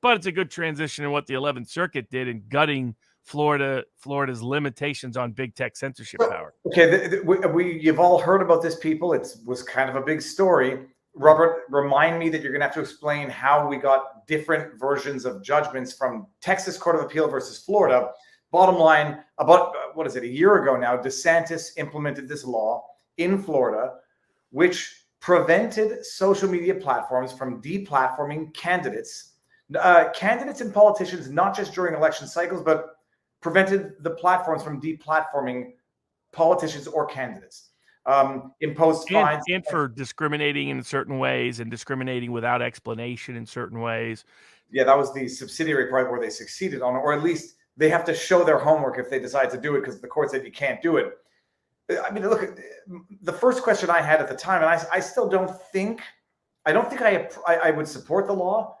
But it's a good transition in what the 11th Circuit did in gutting Florida's limitations on big tech censorship power. Okay, you've all heard about this, people. It was kind of a big story. Robert, remind me that you're going to have to explain how we got different versions of judgments from Texas Court of Appeal versus Florida. Bottom line, about, what is it, a year ago now, DeSantis implemented this law in Florida, which prevented social media platforms from deplatforming candidates and politicians, not just during election cycles, but prevented the platforms from deplatforming politicians or candidates. Imposed fines. And for discriminating in certain ways and discriminating without explanation in certain ways. Yeah, that was the subsidiary part where they succeeded on it, or at least they have to show their homework if they decide to do it, because the court said you can't do it. I mean, look, the first question I had at the time, and I still don't think I would support the law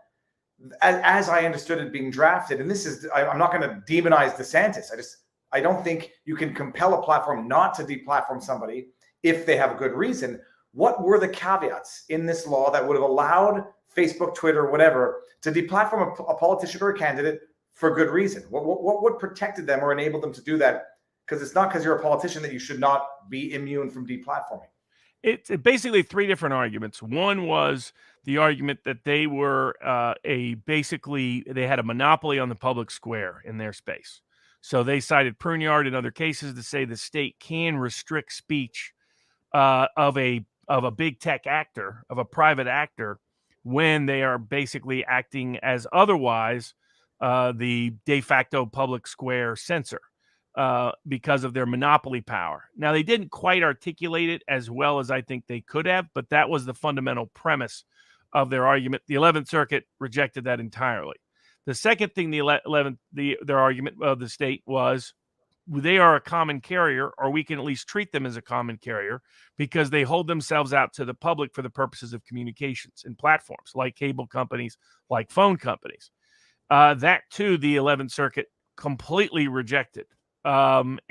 as I understood it being drafted. And this is, I'm not going to demonize DeSantis. I don't think you can compel a platform not to deplatform somebody if they have a good reason. What were the caveats in this law that would have allowed Facebook, Twitter, whatever, to deplatform a politician or a candidate for good reason? What would protected them or enabled them to do that? Because it's not because you're a politician that you should not be immune from deplatforming. It's basically three different arguments. One was the argument that they were they had a monopoly on the public square in their space. So they cited Pruneyard and other cases to say the state can restrict speech of a big tech actor, of a private actor, when they are basically acting as otherwise the de facto public square censor. Because of their monopoly power. Now, they didn't quite articulate it as well as I think they could have, but that was the fundamental premise of their argument. The 11th Circuit rejected that entirely. The second thing their argument of the state was they are a common carrier, or we can at least treat them as a common carrier, because they hold themselves out to the public for the purposes of communications and platforms like cable companies, like phone companies. That, too, the 11th Circuit completely rejected. And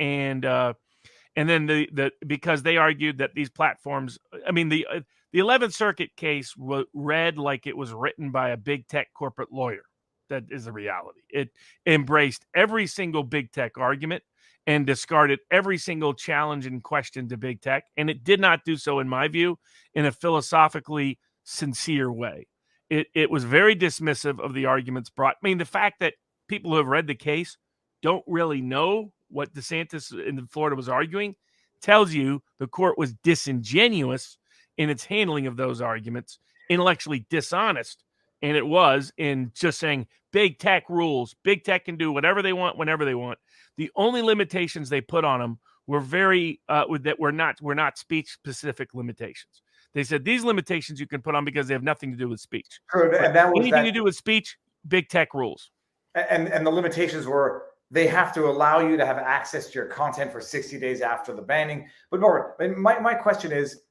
then because they argued that these platforms, I mean, the 11th Circuit case read like it was written by a big tech corporate lawyer. That is the reality. It embraced every single big tech argument and discarded every single challenge and question to big tech. And it did not do so, in my view, in a philosophically sincere way. It was very dismissive of the arguments brought. I mean, the fact that people who have read the case don't really know what DeSantis in Florida was arguing tells you the court was disingenuous in its handling of those arguments, intellectually dishonest, and it was in just saying big tech rules. Big tech can do whatever they want, whenever they want. The only limitations they put on them were were not speech-specific limitations. They said these limitations you can put on because they have nothing to do with speech. And that was anything to do with speech, big tech rules. And the limitations were they have to allow you to have access to your content for 60 days after the banning. But Robert, my question is,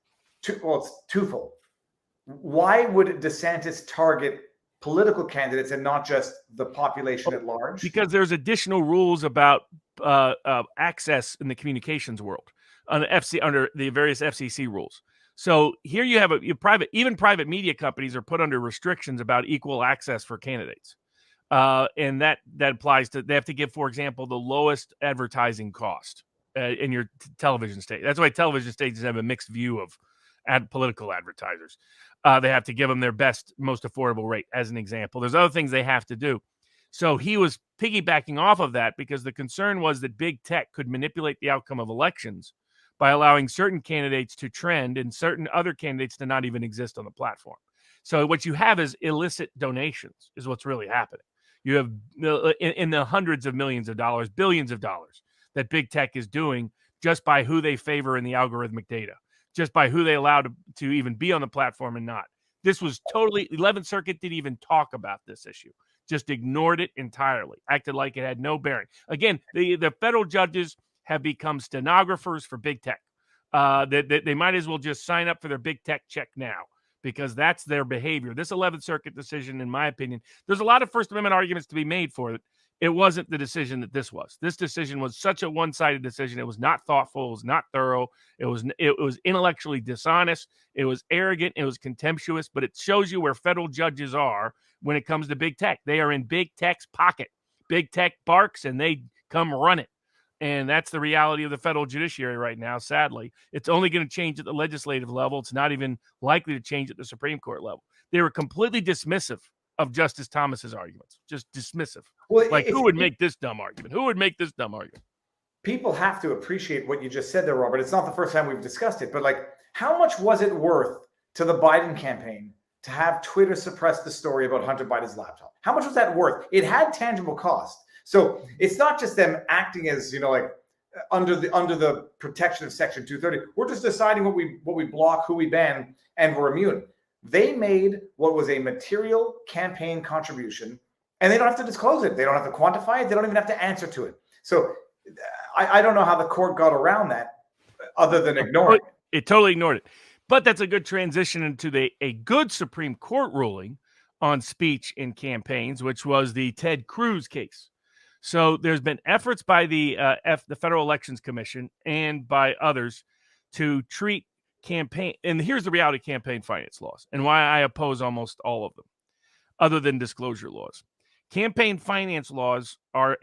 it's twofold. Why would DeSantis target political candidates and not just the population at large? Because there's additional rules about access in the communications world under the various FCC rules. So here you have even private media companies are put under restrictions about equal access for candidates. And that applies to, they have to give, for example, the lowest advertising cost in your television station. That's why television stations have a mixed view of political advertisers. They have to give them their best, most affordable rate, as an example. There's other things they have to do. So he was piggybacking off of that because the concern was that big tech could manipulate the outcome of elections by allowing certain candidates to trend and certain other candidates to not even exist on the platform. So what you have is illicit donations is what's really happening. You have in the hundreds of millions of dollars, billions of dollars that big tech is doing just by who they favor in the algorithmic data, just by who they allow to even be on the platform and not. This was totally, 11th Circuit didn't even talk about this issue, just ignored it entirely, acted like it had no bearing. Again, the federal judges have become stenographers for big tech. They might as well just sign up for their big tech check now, because that's their behavior. This 11th Circuit decision, in my opinion, there's a lot of First Amendment arguments to be made for it, It wasn't the decision that this was. This decision was such a one-sided decision. It was not thoughtful. It was not thorough. It was intellectually dishonest. It was arrogant. It was contemptuous. But it shows you where federal judges are when it comes to big tech. They are in big tech's pocket. Big tech barks and they come run it. And that's the reality of the federal judiciary right now, sadly. It's only going to change at the legislative level. It's not even likely to change at the Supreme Court level. They were completely dismissive of Justice Thomas's arguments, just dismissive. Well, like, who would make this dumb argument? Who would make this dumb argument? People have to appreciate what you just said there, Robert. It's not the first time we've discussed it, but like, how much was it worth to the Biden campaign to have Twitter suppress the story about Hunter Biden's laptop? How much was that worth? It had tangible cost. So it's not just them acting as, like under the protection of Section 230. We're just deciding what we block, who we ban, and we're immune. They made what was a material campaign contribution, and they don't have to disclose it. They don't have to quantify it. They don't even have to answer to it. So I don't know how the court got around that other than ignoring it. It totally ignored it. But that's a good transition into a good Supreme Court ruling on speech in campaigns, which was the Ted Cruz case. So there's been efforts by the Federal Elections Commission and by others to treat campaign, and here's the reality of campaign finance laws and why I oppose almost all of them, other than disclosure laws. Campaign finance laws are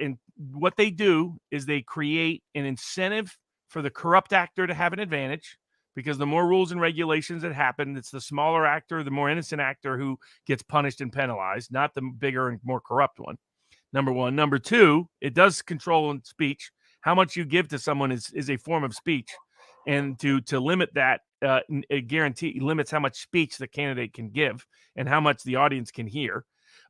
what they do is they create an incentive for the corrupt actor to have an advantage, because the more rules and regulations that happen, it's the smaller actor, the more innocent actor who gets punished and penalized, not the bigger and more corrupt one. Number one. Number two, it does control speech. How much you give to someone is a form of speech. And to limit that, it limits how much speech the candidate can give and how much the audience can hear.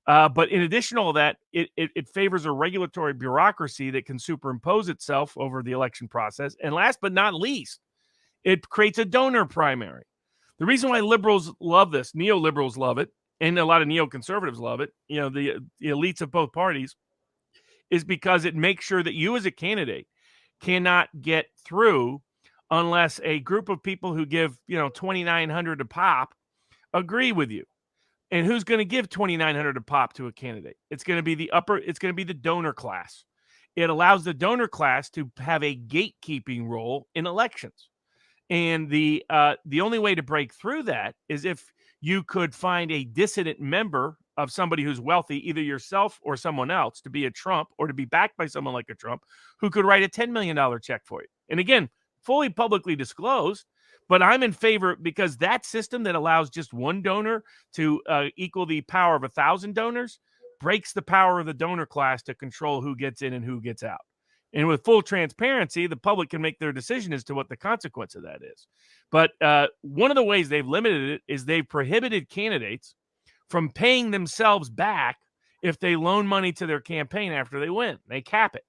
But in addition to all that, it favors a regulatory bureaucracy that can superimpose itself over the election process. And last but not least, it creates a donor primary. The reason why liberals love this, neoliberals love it, and a lot of neoconservatives love it, the elites of both parties, is because it makes sure that you as a candidate cannot get through unless a group of people who give, $2,900 a pop agree with you. And who's going to give $2,900 a pop to a candidate? It's going to be the donor class. It allows the donor class to have a gatekeeping role in elections. And the only way to break through that is if you could find a dissident member of somebody who's wealthy, either yourself or someone else, to be a Trump or to be backed by someone like a Trump, who could write a $10 million check for you. And again, fully publicly disclosed, but I'm in favor, because that system that allows just one donor to equal the power of 1,000 donors breaks the power of the donor class to control who gets in and who gets out. And with full transparency, the public can make their decision as to what the consequence of that is. But one of the ways they've limited it is they've prohibited candidates from paying themselves back if they loan money to their campaign after they win. They cap it.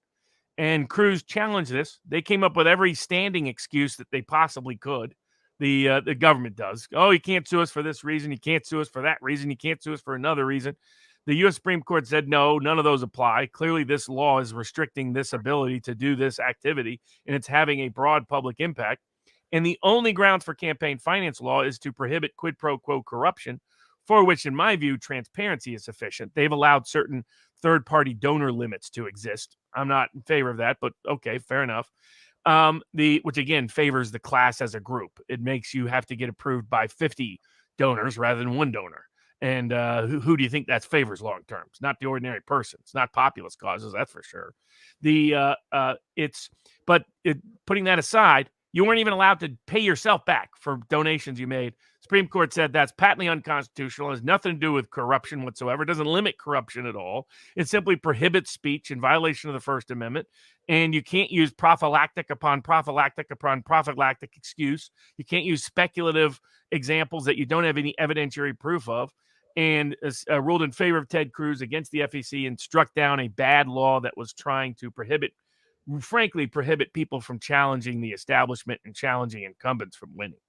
And Cruz challenged this. They came up with every standing excuse that they possibly could. The government does. Oh, you can't sue us for this reason. You can't sue us for that reason. You can't sue us for another reason. The U.S. Supreme Court said, no, none of those apply. Clearly, this law is restricting this ability to do this activity, and it's having a broad public impact. And the only grounds for campaign finance law is to prohibit quid pro quo corruption, for which, in my view, transparency is sufficient. They've allowed certain third-party donor limits to exist. I'm not in favor of that, but okay, fair enough. Which again favors the class as a group. It makes you have to get approved by 50 donors rather than one donor. And who do you think that favors long term? It's not the ordinary person. It's not populist causes, that's for sure. Putting that aside, you weren't even allowed to pay yourself back for donations you made. Supreme Court said that's patently unconstitutional. It has nothing to do with corruption whatsoever. It doesn't limit corruption at all. It simply prohibits speech in violation of the First Amendment. And you can't use prophylactic upon prophylactic upon prophylactic excuse. You can't use speculative examples that you don't have any evidentiary proof of. And ruled in favor of Ted Cruz against the FEC and struck down a bad law that was trying to prohibit people from challenging the establishment and challenging incumbents from winning.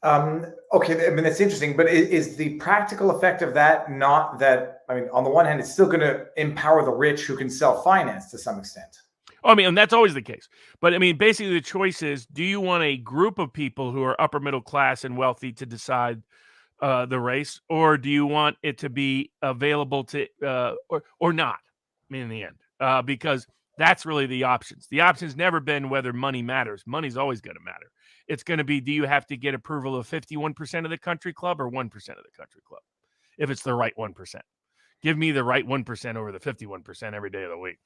Okay, I mean, that's interesting, but is the practical effect of that not that, I mean, on the one hand, it's still going to empower the rich who can self-finance to some extent? I mean, and that's always the case. But I mean, basically the choice is, do you want a group of people who are upper middle class and wealthy to decide the race, or do you want it to be available to, or not? in the end, because that's really the options. The option's never been whether money matters. Money's always going to matter. It's going to be, do you have to get approval of 51% of the country club or 1% of the country club? If it's the right 1%. Give me the right 1% over the 51% every day of the week.